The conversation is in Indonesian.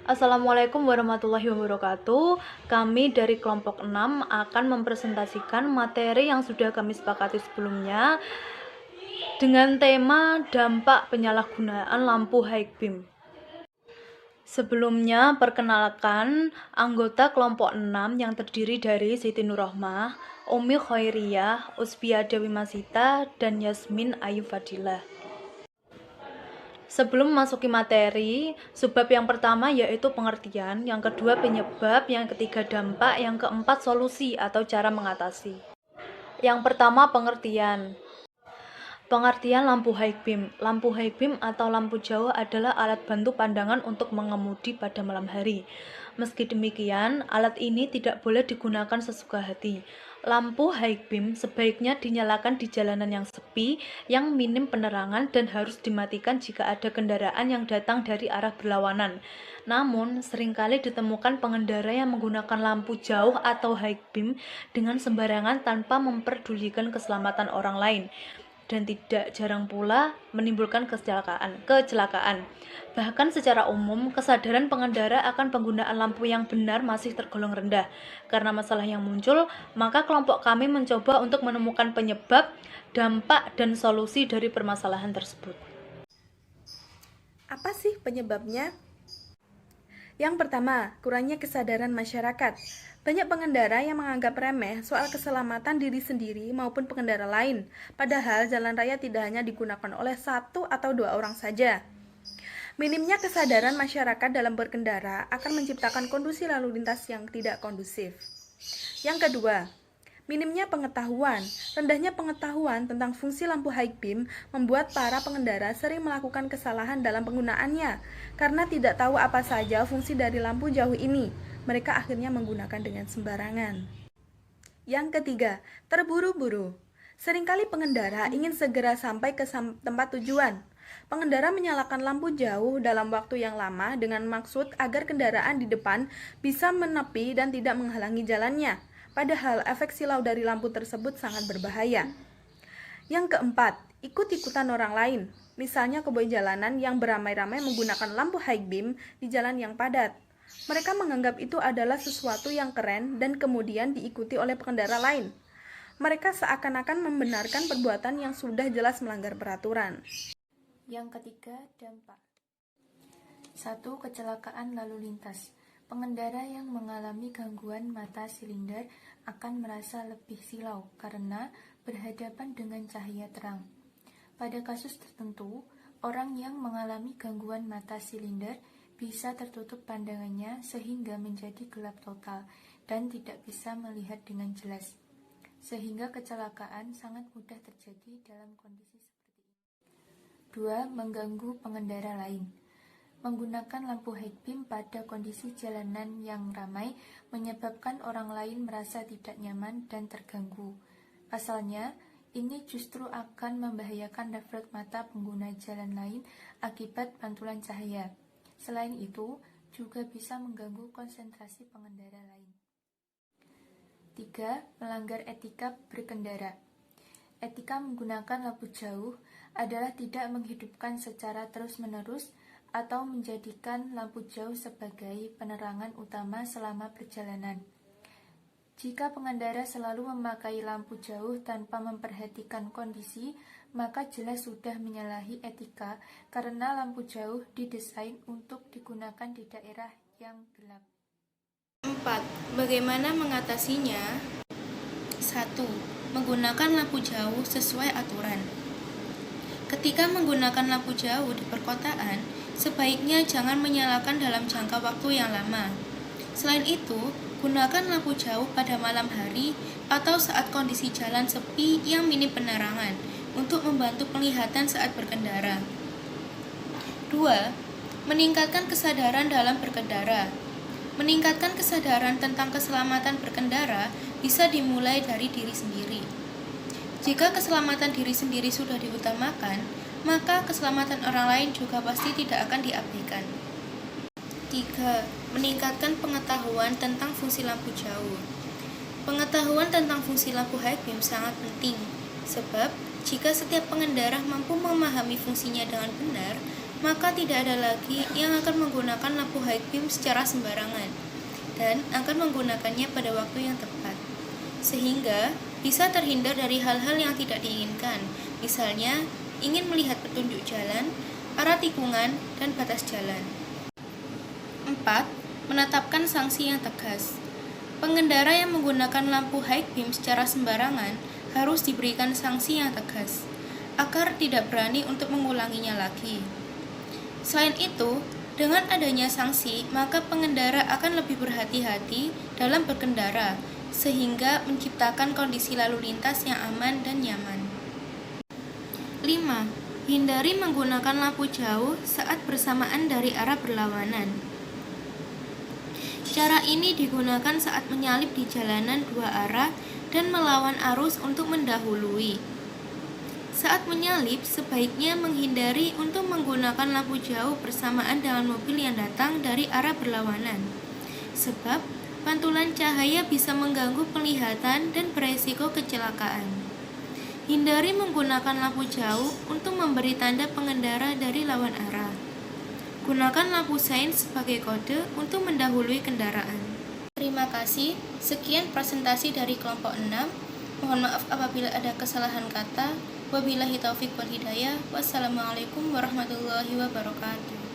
Assalamualaikum warahmatullahi wabarakatuh. Kami dari kelompok 6 akan mempresentasikan materi yang sudah kami sepakati sebelumnya dengan tema dampak penyalahgunaan lampu high beam. Sebelumnya, perkenalkan anggota kelompok 6 yang terdiri dari Siti Nurrohmah, Umi Khairiyah, Usbia Dewi Masita, dan Yasmin Ayu Fadilah. Sebelum memasuki materi, subbab yang pertama yaitu pengertian, yang kedua penyebab, yang ketiga dampak, yang keempat solusi atau cara mengatasi. Yang pertama pengertian. Pengertian lampu high beam. Lampu high beam atau lampu jauh adalah alat bantu pandangan untuk mengemudi pada malam hari. Meski demikian, alat ini tidak boleh digunakan sesuka hati. Lampu high beam sebaiknya dinyalakan di jalanan yang sepi, yang minim penerangan, dan harus dimatikan jika ada kendaraan yang datang dari arah berlawanan. Namun, seringkali ditemukan pengendara yang menggunakan lampu jauh atau high beam dengan sembarangan tanpa memperdulikan keselamatan orang lain, dan tidak jarang pula menimbulkan kecelakaan. Bahkan secara umum, kesadaran pengendara akan penggunaan lampu yang benar masih tergolong rendah. Karena masalah yang muncul, maka kelompok kami mencoba untuk menemukan penyebab, dampak, dan solusi dari permasalahan tersebut. Apa sih penyebabnya? Yang pertama, kurangnya kesadaran masyarakat. Banyak pengendara yang menganggap remeh soal keselamatan diri sendiri maupun pengendara lain, padahal jalan raya tidak hanya digunakan oleh satu atau dua orang saja. Minimnya kesadaran masyarakat dalam berkendara akan menciptakan kondisi lalu lintas yang tidak kondusif. Yang kedua, minimnya pengetahuan. Rendahnya pengetahuan tentang fungsi lampu high beam membuat para pengendara sering melakukan kesalahan dalam penggunaannya. Karena tidak tahu apa saja fungsi dari lampu jauh ini, mereka akhirnya menggunakan dengan sembarangan. Yang ketiga, terburu-buru. Seringkali pengendara ingin segera sampai ke tempat tujuan. Pengendara menyalakan lampu jauh dalam waktu yang lama dengan maksud agar kendaraan di depan bisa menepi dan tidak menghalangi jalannya. Padahal efek silau dari lampu tersebut sangat berbahaya. Yang keempat, ikut-ikutan orang lain. Misalnya koboi jalanan yang beramai-ramai menggunakan lampu high beam di jalan yang padat. Mereka menganggap itu adalah sesuatu yang keren dan kemudian diikuti oleh pengendara lain. Mereka seakan-akan membenarkan perbuatan yang sudah jelas melanggar peraturan. Yang ketiga, dampak. 1. Kecelakaan lalu lintas. Pengendara yang mengalami gangguan mata silinder akan merasa lebih silau karena berhadapan dengan cahaya terang. Pada kasus tertentu, orang yang mengalami gangguan mata silinder bisa tertutup pandangannya sehingga menjadi gelap total dan tidak bisa melihat dengan jelas. Sehingga kecelakaan sangat mudah terjadi dalam kondisi seperti ini. 2. Mengganggu pengendara lain. Menggunakan lampu high beam pada kondisi jalanan yang ramai menyebabkan orang lain merasa tidak nyaman dan terganggu. Pasalnya, ini justru akan membahayakan refleks mata pengguna jalan lain akibat pantulan cahaya. Selain itu, juga bisa mengganggu konsentrasi pengendara lain. 3. Melanggar etika berkendara. Etika menggunakan lampu jauh adalah tidak menghidupkan secara terus-menerus atau menjadikan lampu jauh sebagai penerangan utama selama perjalanan. Jika pengendara selalu memakai lampu jauh tanpa memperhatikan kondisi, maka jelas sudah menyalahi etika karena lampu jauh didesain untuk digunakan di daerah yang gelap. 4. Bagaimana mengatasinya? 1. Menggunakan lampu jauh sesuai aturan. Ketika menggunakan lampu jauh di perkotaan, sebaiknya jangan menyalakan dalam jangka waktu yang lama. Selain itu, gunakan lampu jauh pada malam hari atau saat kondisi jalan sepi yang minim penerangan untuk membantu penglihatan saat berkendara. 2. Meningkatkan kesadaran dalam berkendara. Meningkatkan kesadaran tentang keselamatan berkendara bisa dimulai dari diri sendiri. Jika keselamatan diri sendiri sudah diutamakan, maka keselamatan orang lain juga pasti tidak akan diabaikan. 3. Meningkatkan pengetahuan tentang fungsi lampu jauh. Pengetahuan tentang fungsi lampu high beam sangat penting, sebab jika setiap pengendara mampu memahami fungsinya dengan benar, maka tidak ada lagi yang akan menggunakan lampu high beam secara sembarangan dan akan menggunakannya pada waktu yang tepat, sehingga bisa terhindar dari hal-hal yang tidak diinginkan, misalnya ingin melihat petunjuk jalan, arah tikungan, dan batas jalan. 4. Menetapkan sanksi yang tegas. Pengendara yang menggunakan lampu high beam secara sembarangan harus diberikan sanksi yang tegas, agar tidak berani untuk mengulanginya lagi. Selain itu, dengan adanya sanksi, maka pengendara akan lebih berhati-hati dalam berkendara, sehingga menciptakan kondisi lalu lintas yang aman dan nyaman. 5. Hindari menggunakan lampu jauh saat bersamaan dari arah berlawanan. Cara ini digunakan saat menyalip di jalanan dua arah dan melawan arus untuk mendahului. Saat menyalip, sebaiknya menghindari untuk menggunakan lampu jauh bersamaan dengan mobil yang datang dari arah berlawanan, sebab pantulan cahaya bisa mengganggu penglihatan dan beresiko kecelakaan. Hindari menggunakan lampu jauh untuk memberi tanda pengendara dari lawan arah. Gunakan lampu sein sebagai kode untuk mendahului kendaraan. Terima kasih. Sekian presentasi dari kelompok 6. Mohon maaf apabila ada kesalahan kata. Wabillahi taufiq wal hidayah. Wassalamualaikum warahmatullahi wabarakatuh.